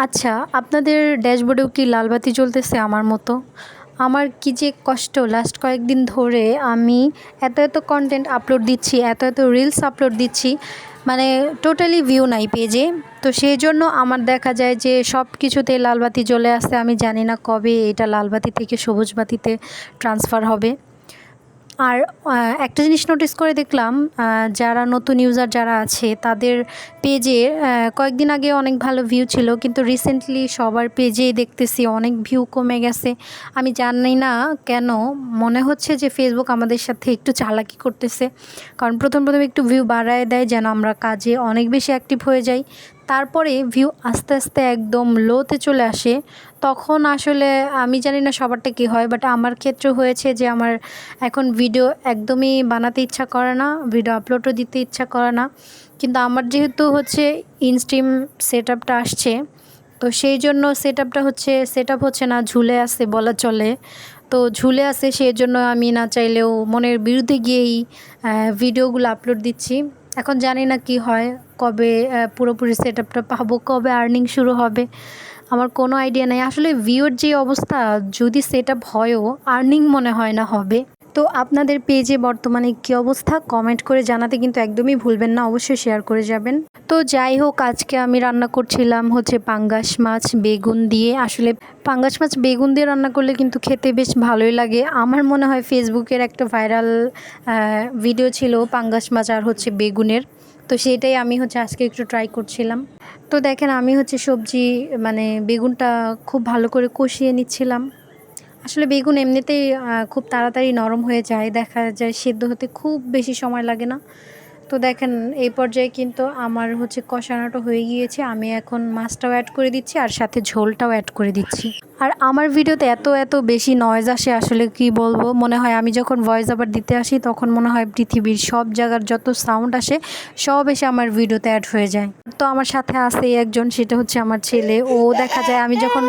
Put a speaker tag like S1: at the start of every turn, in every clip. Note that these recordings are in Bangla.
S1: আচ্ছা, আপনাদের ড্যাশবোর্ডেও কি লাল বাতি জ্বলতেছে আমার মতো? আমার কি যে কষ্ট লাস্ট কয়েকদিন ধরে আমি এত কনটেন্ট আপলোড দিচ্ছি, এত রিলস আপলোড দিচ্ছি, মানে টোটালি ভিউ নাই পেজে। তো সেজন্য আমার দেখা যায় যে সব কিছুতেই লাল বাতি জ্বলে আসছে। আমি জানি না কবে এটা লাল বাতি থেকে সবুজ বাতিতে ট্রান্সফার হবে। আর একটা জিনিস নোটিস করে দেখলাম, যারা নতুন ইউজার যারা আছে তাদের পেজে কয়েকদিন আগে অনেক ভালো ভিউ ছিল, কিন্তু রিসেন্টলি সবার পেজেই দেখতেছি অনেক ভিউ কমে গেছে। আমি জানি না কেন, মনে হচ্ছে যে ফেসবুক আমাদের সাথে একটু চালাকি করতেছে। কারণ প্রথম একটু ভিউ বাড়ায় দেয় যেন আমরা কাজে অনেক বেশি অ্যাক্টিভ হয়ে যাই, তারপরে ভিউ আস্তে আস্তে একদম লোতে চলে আসে। তখন আসলে আমি জানি না সবারটা কী হয়, বাট আমার ক্ষেত্রে হয়েছে যে আমার এখন ভিডিও একদমই বানাতে ইচ্ছা করে না, ভিডিও আপলোডও দিতে ইচ্ছা করে না। কিন্তু আমার যেহেতু হচ্ছে ইনস্ট্রিম সেট আপটা আসছে, তো সেই জন্য সেট আপ হচ্ছে না, ঝুলে আছে বলা চলে। তো ঝুলে আছে, সেই জন্য আমি না চাইলেও মনের বিরুদ্ধে গিয়েই ভিডিওগুলো আপলোড দিচ্ছি। এখন জানি না কি হয়, কবে পুরোপুরি সেট আপটা পাবো, কবে আর্নিং শুরু হবে, আমার কোনো আইডিয়া নেই। আসলে ভিউর যে অবস্থা, যদি সেট আপ হয়ও আর্নিং মনে হয় না হবে। তো আপনাদের পেজে বর্তমানে কী অবস্থা কমেন্ট করে জানাতে কিন্তু একদমই ভুলবেন না, অবশ্যই শেয়ার করে যাবেন। তো যাই হোক, আজকে আমি রান্না করছিলাম হচ্ছে পাঙ্গাস মাছ বেগুন দিয়ে। আসলে পাঙ্গাস মাছ বেগুন দিয়ে রান্না করলে কিন্তু খেতে বেশ ভালোই লাগে। আমার মনে হয় ফেসবুকের একটা ভাইরাল ভিডিও ছিল পাঙ্গাস মাছ আর হচ্ছে বেগুনের, তো সেটাই আমি হচ্ছে আজকে একটু ট্রাই করছিলাম। তো দেখেন, আমি হচ্ছে সবজি মানে বেগুনটা খুব ভালো করে কষিয়ে নিচ্ছিলাম। আসলে বেগুন এমনিতেই খুব তাড়াতাড়ি নরম হয়ে যায়, দেখা যায় সিদ্ধ হতে খুব বেশি সময় লাগে না। তো দেখেন, এই পর্যায়ে কিন্তু আমার হচ্ছে কষানোটা হয়ে গিয়েছে। আমি এখন মাছটাও অ্যাড করে দিচ্ছি আর সাথে ঝোলটাও অ্যাড করে দিচ্ছি। আর আমার ভিডিওতে এত বেশি নয়েজ আসে, আসলে কি বলবো, মনে হয় আমি যখন ভয়েস আবার দিতে আসি তখন মনে হয় পৃথিবীর সব জায়গার যত সাউন্ড আসে সব এসে আমার ভিডিওতে অ্যাড হয়ে যায়। তো আমার সাথে আছে একজন, সেটা হচ্ছে আমার ছেলে। ও দেখা যায় আমি যখন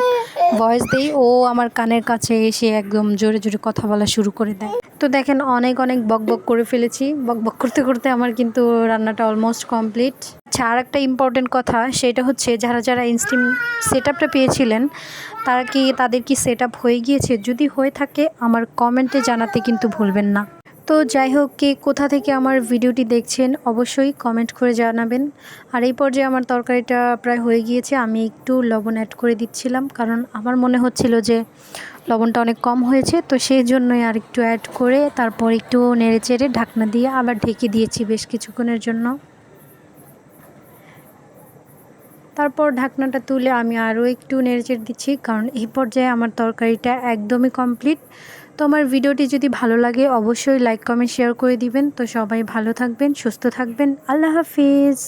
S1: ভয়েস দিই ও আমার কানের কাছে এসে একদম জোরে কথা বলা শুরু করে দেয়। তো দেখেন, অনেক বকবক করে ফেলেছি। বকবক করতে আমার কিন্তু রান্নাটা অলমোস্ট কমপ্লিট। আচ্ছা, আর একটা ইম্পর্টেন্ট কথা, সেটা হচ্ছে যারা ইনস্ট্রিম সেট আপটা পেয়েছিলেন তাদের কি সেট আপ হয়ে গিয়েছে? যদি হয়ে থাকে আমার কমেন্টে জানাতে কিন্তু ভুলবেন না। তো যাই হোক, কে কোথা থেকে আমার ভিডিওটি দেখছেন অবশ্যই কমেন্ট করে জানাবেন। আর এই পর্যায়ে আমার তরকারিটা প্রায় হয়ে গিয়েছে। আমি একটু লবণ অ্যাড করে দিচ্ছিলাম, কারণ আমার মনে হচ্ছিল যে লবণটা অনেক কম হয়েছে, তো সেই জন্যই আর একটু অ্যাড করে তারপর একটু নেড়েচেড়ে ঢাকনা দিয়ে আবার ঢেকে দিয়েছি বেশ কিছুক্ষণের জন্য। তারপর ঢাকনাটা তুলে আমি আরও একটু নেড়েচেড়ে দিচ্ছি, কারণ এই পর্যায়ে আমার তরকারিটা একদমই কমপ্লিট। তো আমার ভিডিওটি যদি ভালো লাগে অবশ্যই লাইক কমেন্ট শেয়ার করে দিবেন। তো সবাই ভালো থাকবেন, সুস্থ থাকবেন। আল্লাহ হাফিজ।